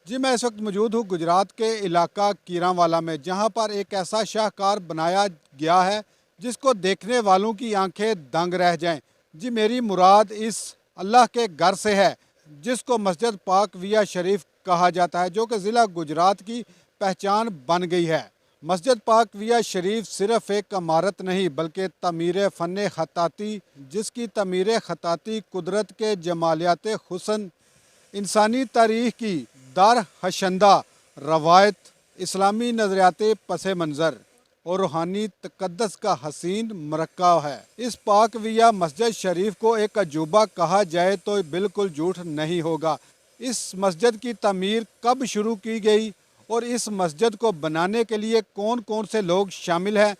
جی میں اس وقت موجود ہوں گجرات کے علاقہ کیرانوالا میں، جہاں پر ایک ایسا شاہکار بنایا گیا ہے جس کو دیکھنے والوں کی آنکھیں دنگ رہ جائیں۔ جی میری مراد اس اللہ کے گھر سے ہے جس کو مسجد پاک ویا شریف کہا جاتا ہے، جو کہ ضلع گجرات کی پہچان بن گئی ہے۔ مسجد پاک ویا شریف صرف ایک عمارت نہیں بلکہ تعمیر فن خطاطی، جس کی تعمیر خطاطی قدرت کے جمالیات حسن، انسانی تاریخ کی در حشندہ روایت، اسلامی نظریات پس منظر اور روحانی تقدس کا حسین مرکب ہے۔ اس پاک ویا مسجد شریف کو ایک عجوبہ کہا جائے تو بالکل جھوٹ نہیں ہوگا۔ اس مسجد کی تعمیر کب شروع کی گئی اور اس مسجد کو بنانے کے لیے کون کون سے لوگ شامل ہیں،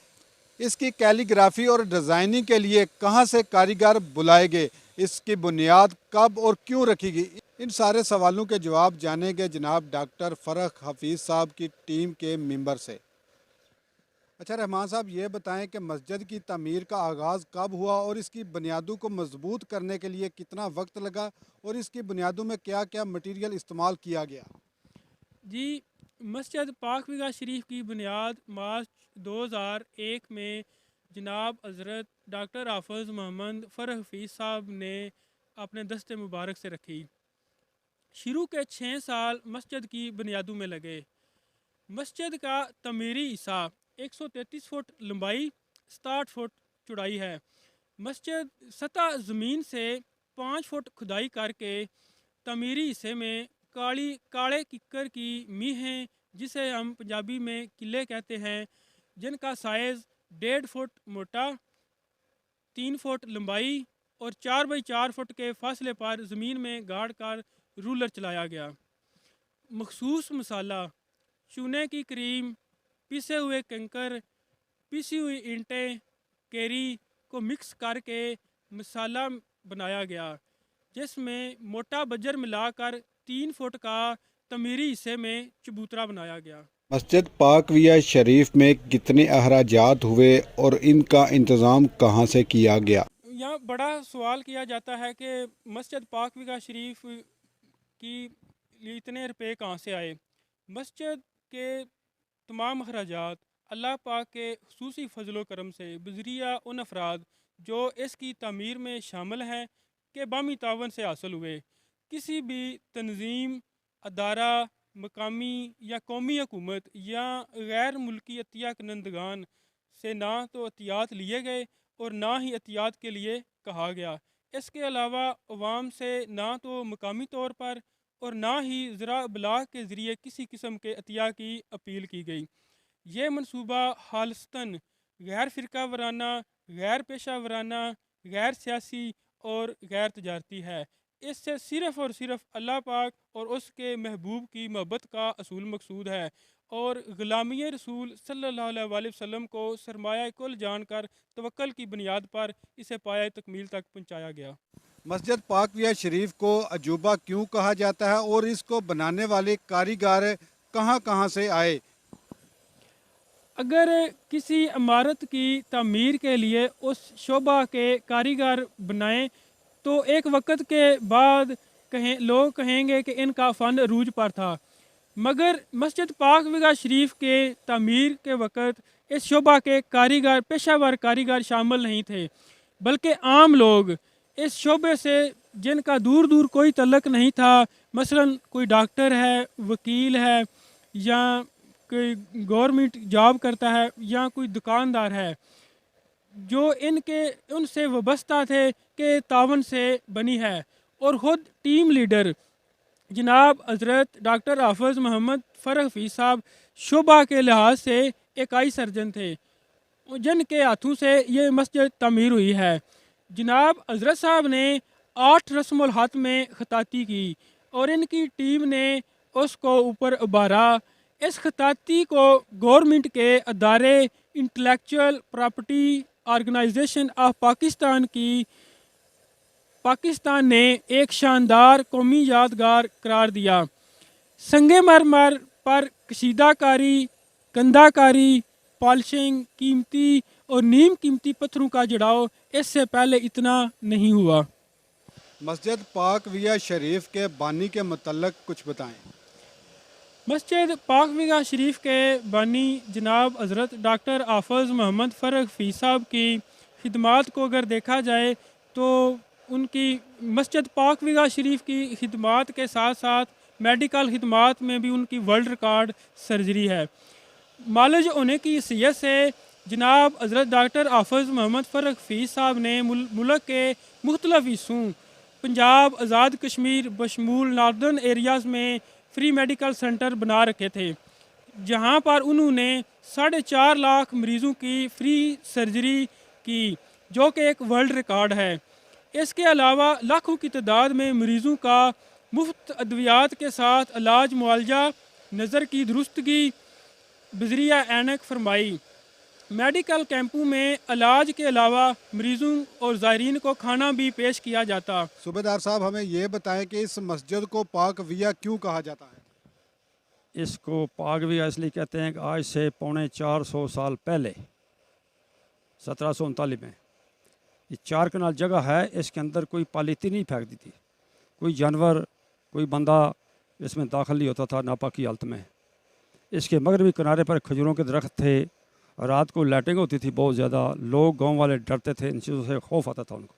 اس کی کیلیگرافی اور ڈیزائننگ کے لیے کہاں سے کاریگر بلائے گئے، اس کی بنیاد کب اور کیوں رکھی گئی، ان سارے سوالوں کے جواب جانیں گے جناب ڈاکٹر فرح حفیظ صاحب کی ٹیم کے ممبر سے۔ اچھا رحمان صاحب، یہ بتائیں کہ مسجد کی تعمیر کا آغاز کب ہوا اور اس کی بنیادوں کو مضبوط کرنے کے لیے کتنا وقت لگا اور اس کی بنیادوں میں کیا کیا مٹیریل استعمال کیا گیا؟ جی، مسجد پاک ویا شریف کی بنیاد مارچ 2001 میں جناب حضرت ڈاکٹر حافظ محمد فرح حفیظ صاحب نے اپنے دست مبارک سے رکھی۔ شروع کے 6 سال مسجد کی بنیادوں میں لگے۔ مسجد کا تعمیری حصہ 133 فٹ لمبائی 67 فٹ چوڑائی ہے۔ مسجد سطح زمین سے 5 فٹ کھدائی کر کے تعمیری حصے میں کاڑے ککر کی میخیں، جسے ہم پنجابی میں قلعے کہتے ہیں، جن کا سائز 1.5 فٹ موٹا، 3 فٹ لمبائی اور 4x4 فٹ کے فاصلے پر زمین میں گاڑ کر رولر چلایا گیا۔ مخصوص مسالہ، چونے کی کریم، پیسے ہوئے کنکر، پیسی ہوئی اینٹیں، کیری کو مکس کر کے مسالہ بنایا گیا، جس میں موٹا بجر ملا کر 3 فٹ کا تعمیری حصے میں چبوترا بنایا گیا۔ مسجد پاک ویا شریف میں کتنے اخراجات ہوئے اور ان کا انتظام کہاں سے کیا گیا؟ یہاں بڑا سوال کیا جاتا ہے کہ مسجد پاک ویا شریف کی اتنے روپے کہاں سے آئے۔ مسجد کے تمام اخراجات اللہ پاک کے خصوصی فضل و کرم سے بذریعہ ان افراد جو اس کی تعمیر میں شامل ہیں کہ بامی تعاون سے حاصل ہوئے۔ کسی بھی تنظیم، ادارہ، مقامی یا قومی حکومت یا غیر ملکی عطیہ کنندگان سے نہ تو عطیات لیے گئے اور نہ ہی عطیات کے لیے کہا گیا۔ اس کے علاوہ عوام سے نہ تو مقامی طور پر اور نہ ہی ذرائع ابلاغ کے ذریعے کسی قسم کے عطیہ کی اپیل کی گئی۔ یہ منصوبہ خالصتاً غیر فرقہ وارانہ، غیر پیشہ ورانہ، غیر سیاسی اور غیر تجارتی ہے۔ اس سے صرف اور صرف اللہ پاک اور اس کے محبوب کی محبت کا اصول مقصود ہے اور غلامی رسول صلی اللہ علیہ وآلہ وسلم کو سرمایہ کل جان کر توکل کی بنیاد پر اسے پایہ تکمیل تک پہنچایا گیا۔ مسجد پاک ویا شریف کو عجوبہ کیوں کہا جاتا ہے اور اس کو بنانے والے کاریگر کہاں کہاں سے آئے؟ اگر کسی عمارت کی تعمیر کے لیے اس شعبہ کے کاریگر بنائیں تو ایک وقت کے بعد لوگ کہیں گے کہ ان کا فن عروج پر تھا، مگر مسجد پاک ویا شریف کے تعمیر کے وقت اس شعبہ کے کاریگر، پیشہ ور کاریگر شامل نہیں تھے، بلکہ عام لوگ اس شعبے سے جن کا دور دور کوئی تعلق نہیں تھا، مثلا کوئی ڈاکٹر ہے، وکیل ہے، یا کوئی گورنمنٹ جاب کرتا ہے، یا کوئی دکاندار ہے، جو ان سے وابستہ تھے کہ تعاون سے بنی ہے، اور خود ٹیم لیڈر جناب حضرت ڈاکٹر حافظ محمد فرح حفیظ صاحب شعبہ کے لحاظ سے ایک آئی سرجن تھے، جن کے ہاتھوں سے یہ مسجد تعمیر ہوئی ہے۔ جناب حضرت صاحب نے 8 رسم الخط میں خطاطی کی اور ان کی ٹیم نے اس کو اوپر ابھارا۔ اس خطاطی کو گورنمنٹ کے ادارے، intellectual property organization of Pakistan نے ایک شاندار قومی یادگار قرار دیا۔ سنگ مرمر پر کشیدہ کاری، کندہ کاری، پالشنگ، قیمتی اور نیم قیمتی پتھروں کا جڑاؤ اس سے پہلے اتنا نہیں ہوا۔ مسجد پاک ویا شریف کے بانی کے متعلق کچھ بتائیں۔ مسجد پاک ویگا شریف کے بانی جناب حضرت ڈاکٹر حافظ محمد فرغ حفیظ صاحب کی خدمات کو اگر دیکھا جائے تو ان کی مسجد پاک ویگا شریف کی خدمات کے ساتھ ساتھ میڈیکل خدمات میں بھی ان کی ورلڈ ریکارڈ سرجری ہے. مالج ہونے کی حیثیت سے جناب حضرت ڈاکٹر حافظ محمد فرغ حفیظ صاحب نے ملک کے مختلف حصوں پنجاب، آزاد کشمیر بشمول ناردرن ایریاز میں فری میڈیکل سینٹر بنا رکھے تھے، جہاں پر انہوں نے 4.5 لاکھ مریضوں کی فری سرجری کی، جو کہ ایک ورلڈ ریکارڈ ہے. اس کے علاوہ لاکھوں کی تعداد میں مریضوں کا مفت ادویات کے ساتھ علاج معالجہ، نظر کی درستگی بذریعہ اینک فرمائی. میڈیکل کیمپوں میں علاج کے علاوہ مریضوں اور زائرین کو کھانا بھی پیش کیا جاتا. صوبیدار صاحب ہمیں یہ بتائیں کہ اس مسجد کو پاک ویا کیوں کہا جاتا ہے؟ اس کو پاک ویا اس لیے کہتے ہیں کہ آج سے 450 سال پہلے 1739 میں یہ 4 کنال جگہ ہے، اس کے اندر کوئی پالیتی نہیں پھینک دی تھی، کوئی جانور کوئی بندہ اس میں داخل نہیں ہوتا تھا ناپاکی حالت میں. اس کے مغربی کنارے پر کھجوروں کے درخت تھے، رات کو لائٹنگ ہوتی تھی بہت زیادہ، لوگ گاؤں والے ڈرتے تھے، ان چیزوں سے خوف آتا تھا ان کو.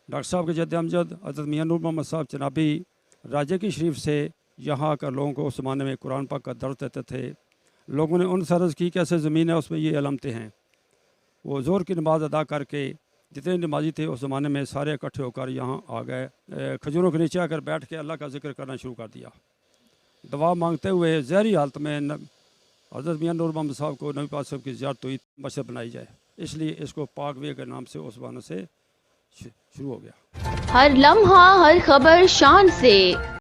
ڈاکٹر صاحب کے جد امجد حضرت میاں نور محمد صاحب چنابی راجے کی شریف سے یہاں آ کر لوگوں کو اس زمانے میں قرآن پاک کا درس دیتے تھے. لوگوں نے ان سے عرض کی کہ ایسے زمین ہے اس میں یہ علامتیں ہیں. وہ زور کی نماز ادا کر کے جتنے نمازی تھے اس زمانے میں سارے اکٹھے ہو کر یہاں آ گئے، کھجوروں کے نیچے آ کر بیٹھ کے اللہ کا ذکر کرنا شروع کر دیا. دعا مانگتے ہوئے زہری حالت میں حضرت میاں نور محمد صاحب کو نبی پاک صاحب کی زیارت ہوئی، مسجد بنائی جائے، اس لیے اس کو پاک وے کے نام سے اس بہانے سے شروع ہو گیا. ہر لمحہ ہر خبر شان سے